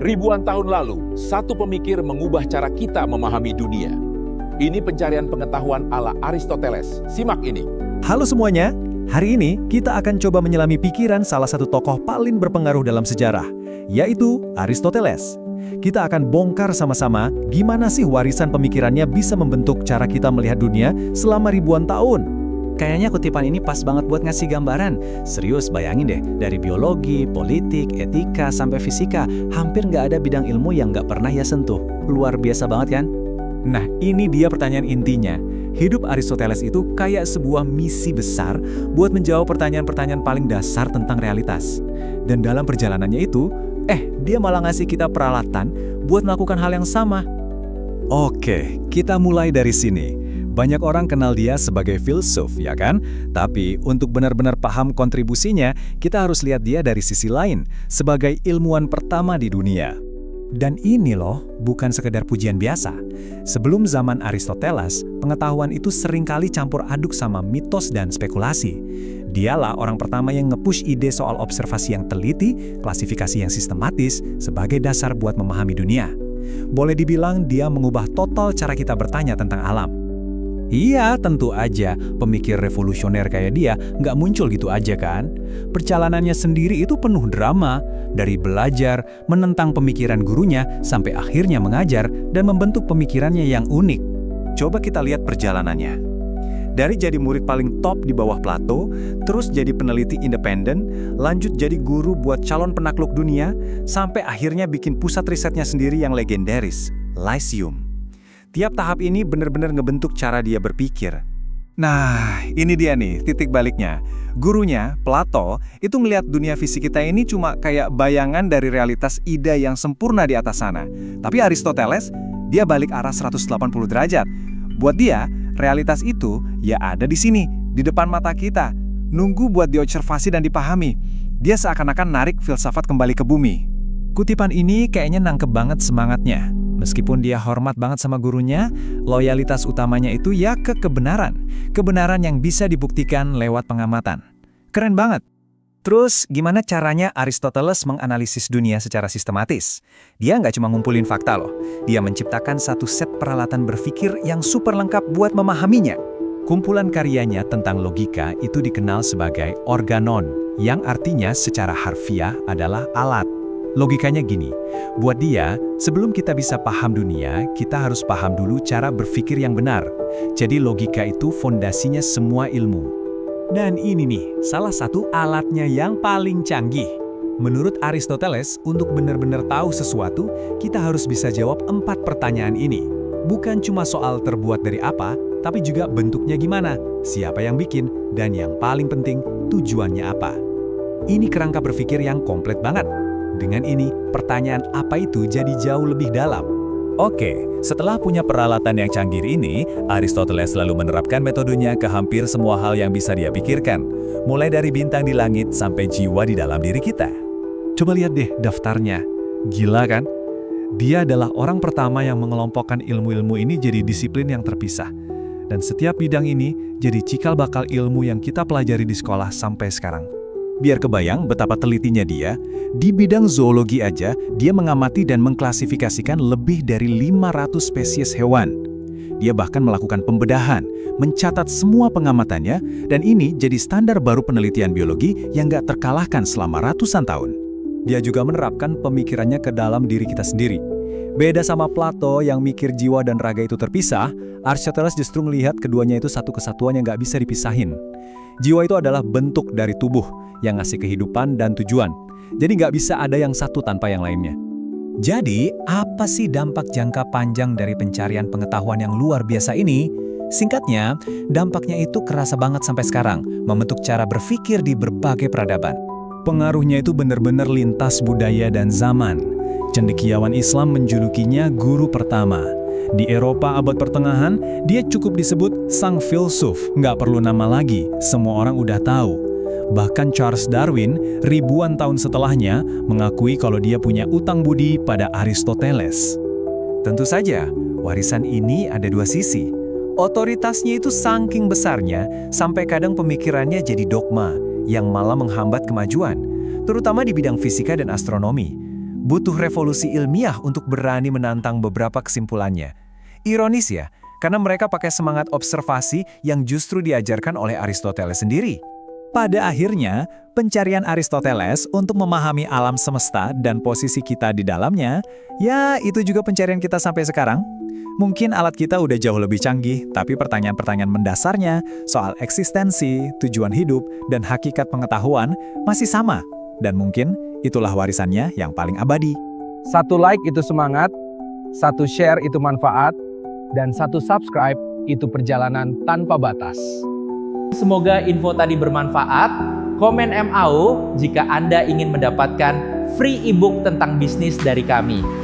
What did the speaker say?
Ribuan tahun lalu, satu pemikir mengubah cara kita memahami dunia. Ini pencarian pengetahuan ala Aristoteles. Simak ini. Halo semuanya, hari ini kita akan coba menyelami pikiran salah satu tokoh paling berpengaruh dalam sejarah, yaitu Aristoteles. Kita akan bongkar sama-sama gimana sih warisan pemikirannya bisa membentuk cara kita melihat dunia selama ribuan tahun. Kayaknya kutipan ini pas banget buat ngasih gambaran. Serius, bayangin deh, dari biologi, politik, etika, sampai fisika, hampir nggak ada bidang ilmu yang nggak pernah ia sentuh. Luar biasa banget kan? Nah, ini dia pertanyaan intinya. Hidup Aristoteles itu kayak sebuah misi besar buat menjawab pertanyaan-pertanyaan paling dasar tentang realitas. Dan dalam perjalanannya itu, dia malah ngasih kita peralatan buat melakukan hal yang sama. Oke, kita mulai dari sini. Banyak orang kenal dia sebagai filsuf, ya kan? Tapi untuk benar-benar paham kontribusinya, kita harus lihat dia dari sisi lain, sebagai ilmuwan pertama di dunia. Dan ini loh, bukan sekedar pujian biasa. Sebelum zaman Aristoteles, pengetahuan itu seringkali campur aduk sama mitos dan spekulasi. Dialah orang pertama yang nge-push ide soal observasi yang teliti, klasifikasi yang sistematis, sebagai dasar buat memahami dunia. Boleh dibilang dia mengubah total cara kita bertanya tentang alam. Iya, tentu aja, pemikir revolusioner kayak dia nggak muncul gitu aja kan? Perjalanannya sendiri itu penuh drama, dari belajar, menentang pemikiran gurunya, sampai akhirnya mengajar dan membentuk pemikirannya yang unik. Coba kita lihat perjalanannya. Dari jadi murid paling top di bawah Plato, terus jadi peneliti independen, lanjut jadi guru buat calon penakluk dunia, sampai akhirnya bikin pusat risetnya sendiri yang legendaris, Lyceum. Tiap tahap ini benar-benar ngebentuk cara dia berpikir. Nah, ini dia nih titik baliknya. Gurunya, Plato, itu ngelihat dunia fisik kita ini cuma kayak bayangan dari realitas ide yang sempurna di atas sana. Tapi Aristoteles, dia balik arah 180 derajat. Buat dia, realitas itu ya ada di sini, di depan mata kita. Nunggu buat diobservasi dan dipahami. Dia seakan-akan narik filsafat kembali ke bumi. Kutipan ini kayaknya nangkep banget semangatnya. Meskipun dia hormat banget sama gurunya, loyalitas utamanya itu ya ke kebenaran. Kebenaran yang bisa dibuktikan lewat pengamatan. Keren banget. Terus, gimana caranya Aristoteles menganalisis dunia secara sistematis? Dia nggak cuma ngumpulin fakta loh. Dia menciptakan satu set peralatan berpikir yang super lengkap buat memahaminya. Kumpulan karyanya tentang logika itu dikenal sebagai organon, yang artinya secara harfiah adalah alat. Logikanya gini, buat dia, sebelum kita bisa paham dunia, kita harus paham dulu cara berpikir yang benar. Jadi logika itu fondasinya semua ilmu. Dan ini nih, salah satu alatnya yang paling canggih. Menurut Aristoteles, untuk benar-benar tahu sesuatu, kita harus bisa jawab 4 pertanyaan ini. Bukan cuma soal terbuat dari apa, tapi juga bentuknya gimana, siapa yang bikin, dan yang paling penting, tujuannya apa. Ini kerangka berpikir yang komplit banget. Dengan ini, pertanyaan apa itu jadi jauh lebih dalam. Oke, setelah punya peralatan yang canggih ini, Aristoteles lalu menerapkan metodenya ke hampir semua hal yang bisa dia pikirkan. Mulai dari bintang di langit sampai jiwa di dalam diri kita. Coba lihat deh daftarnya. Gila kan? Dia adalah orang pertama yang mengelompokkan ilmu-ilmu ini jadi disiplin yang terpisah. Dan setiap bidang ini jadi cikal bakal ilmu yang kita pelajari di sekolah sampai sekarang. Biar kebayang betapa telitinya dia, di bidang zoologi aja, dia mengamati dan mengklasifikasikan lebih dari 500 spesies hewan. Dia bahkan melakukan pembedahan, mencatat semua pengamatannya, dan ini jadi standar baru penelitian biologi yang gak terkalahkan selama ratusan tahun. Dia juga menerapkan pemikirannya ke dalam diri kita sendiri. Beda sama Plato yang mikir jiwa dan raga itu terpisah, Aristoteles justru melihat keduanya itu satu kesatuan yang gak bisa dipisahin. Jiwa itu adalah bentuk dari tubuh, yang ngasih kehidupan dan tujuan. Jadi nggak bisa ada yang satu tanpa yang lainnya. Jadi, apa sih dampak jangka panjang dari pencarian pengetahuan yang luar biasa ini? Singkatnya, dampaknya itu kerasa banget sampai sekarang, membentuk cara berpikir di berbagai peradaban. Pengaruhnya itu benar-benar lintas budaya dan zaman. Cendekiawan Islam menjulukinya guru pertama. Di Eropa abad pertengahan, dia cukup disebut sang filsuf, nggak perlu nama lagi, semua orang udah tahu. Bahkan Charles Darwin, ribuan tahun setelahnya, mengakui kalau dia punya utang budi pada Aristoteles. Tentu saja, warisan ini ada dua sisi. Otoritasnya itu saking besarnya, sampai kadang pemikirannya jadi dogma, yang malah menghambat kemajuan, terutama di bidang fisika dan astronomi. butuh revolusi ilmiah untuk berani menantang beberapa kesimpulannya. Ironis ya, karena mereka pakai semangat observasi yang justru diajarkan oleh Aristoteles sendiri. Pada akhirnya, pencarian Aristoteles untuk memahami alam semesta dan posisi kita di dalamnya, ya itu juga pencarian kita sampai sekarang. Mungkin alat kita udah jauh lebih canggih, tapi pertanyaan-pertanyaan mendasarnya soal eksistensi, tujuan hidup, dan hakikat pengetahuan masih sama. Dan mungkin itulah warisannya yang paling abadi. 1 like itu semangat, 1 share itu manfaat, dan 1 subscribe itu perjalanan tanpa batas. Semoga info tadi bermanfaat. Komen MAO jika Anda ingin mendapatkan free ebook tentang bisnis dari kami.